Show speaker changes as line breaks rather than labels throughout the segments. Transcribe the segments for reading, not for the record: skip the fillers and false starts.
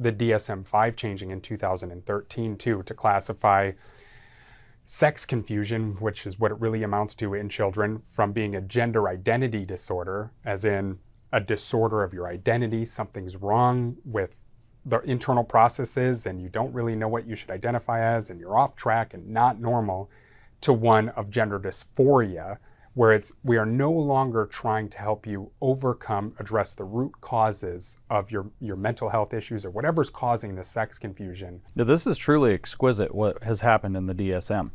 the DSM-5 changing in 2013 too, to classify sex confusion, which is what it really amounts to in children, from being a gender identity disorder, as in a disorder of your identity, something's wrong with the internal processes and you don't really know what you should identify as and you're off track and not normal, to one of gender dysphoria, where we are no longer trying to help you address the root causes of your mental health issues or whatever's causing the sex confusion.
Now, this is truly exquisite what has happened in the DSM.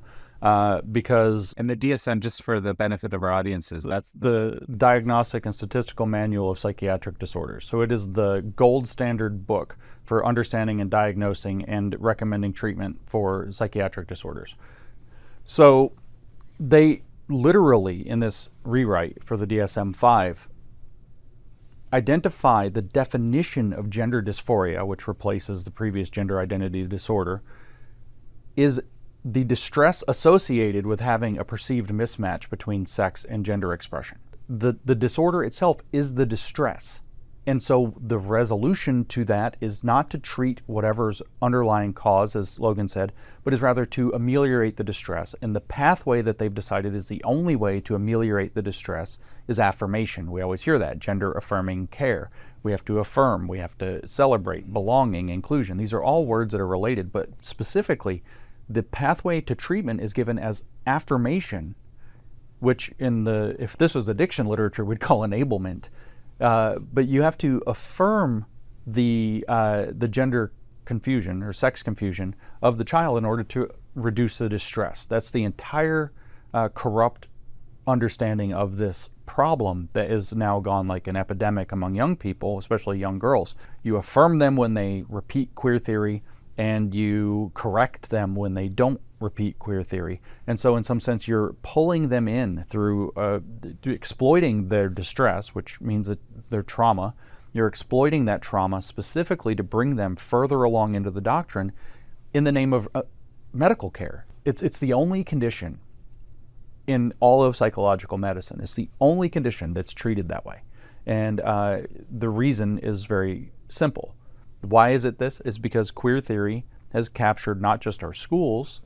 Because
And the DSM, just for the benefit of our audiences, that's
the Diagnostic and Statistical Manual of Psychiatric Disorders. So it is the gold standard book for understanding and diagnosing and recommending treatment for psychiatric disorders. So they literally, in this rewrite for the DSM-5, identify the definition of gender dysphoria, which replaces the previous gender identity disorder, is the distress associated with having a perceived mismatch between sex and gender expression. The disorder itself is the distress. And so the resolution to that is not to treat whatever's underlying cause, as Logan said, but is rather to ameliorate the distress. And the pathway that they've decided is the only way to ameliorate the distress is affirmation. We always hear that, gender affirming care. We have to affirm, we have to celebrate, belonging, inclusion. These are all words that are related, but specifically, the pathway to treatment is given as affirmation, which if this was addiction literature, we'd call enablement. But you have to affirm the gender confusion or sex confusion of the child in order to reduce the distress. That's the entire corrupt understanding of this problem that is now gone like an epidemic among young people, especially young girls. You affirm them when they repeat queer theory, and you correct them when they don't repeat queer theory. And so in some sense, you're pulling them in through exploiting their distress, which means that their trauma. You're exploiting that trauma specifically to bring them further along into the doctrine in the name of medical care. It's the only condition in all of psychological medicine. It's the only condition that's treated that way. And the reason is very simple. Why is it this? It's because queer theory has captured not just our schools,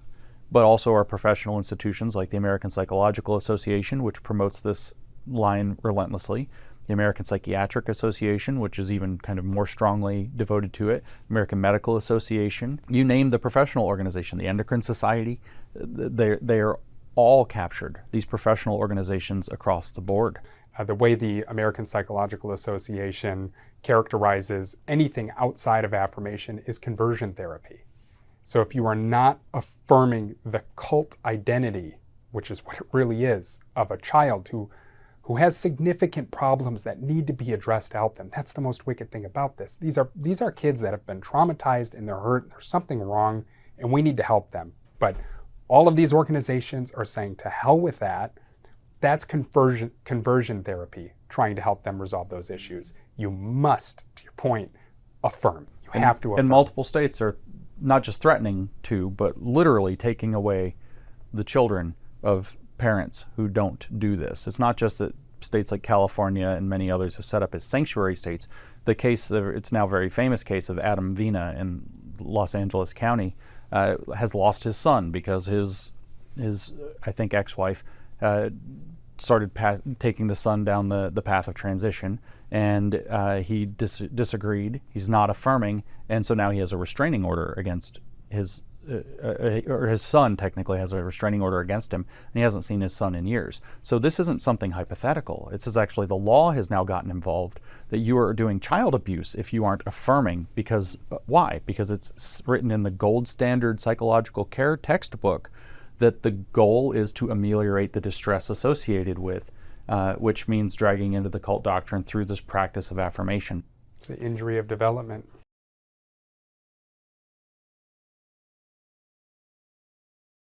but also our professional institutions like the American Psychological Association, which promotes this line relentlessly, the American Psychiatric Association, which is even kind of more strongly devoted to it, American Medical Association, you name the professional organization, the Endocrine Society, they are all captured, these professional organizations across the board.
The way the American Psychological Association characterizes anything outside of affirmation is conversion therapy. So if you are not affirming the cult identity, which is what it really is, of a child who has significant problems that need to be addressed to help them, that's the most wicked thing about this. These are kids that have been traumatized and they're hurt, there's something wrong, and we need to help them. But all of these organizations are saying, to hell with that. That's conversion therapy, trying to help them resolve those issues. You must, to your point, affirm. You have to affirm.
And multiple states are not just threatening to, but literally taking away the children of parents who don't do this. It's not just that states like California and many others have set up as sanctuary states. It's now a very famous case of Adam Vina in Los Angeles County has lost his son because his I think ex-wife started taking the son down the path of transition, and he disagreed. He's not affirming, and so now he has a restraining order against his son technically has a restraining order against him, and he hasn't seen his son in years. So this isn't something hypothetical. It's actually the law has now gotten involved that you are doing child abuse if you aren't affirming. Because why? Because it's written in the gold standard psychological care textbook that the goal is to ameliorate the distress associated with, which means dragging into the cult doctrine through this practice of affirmation.
It's the injury of development.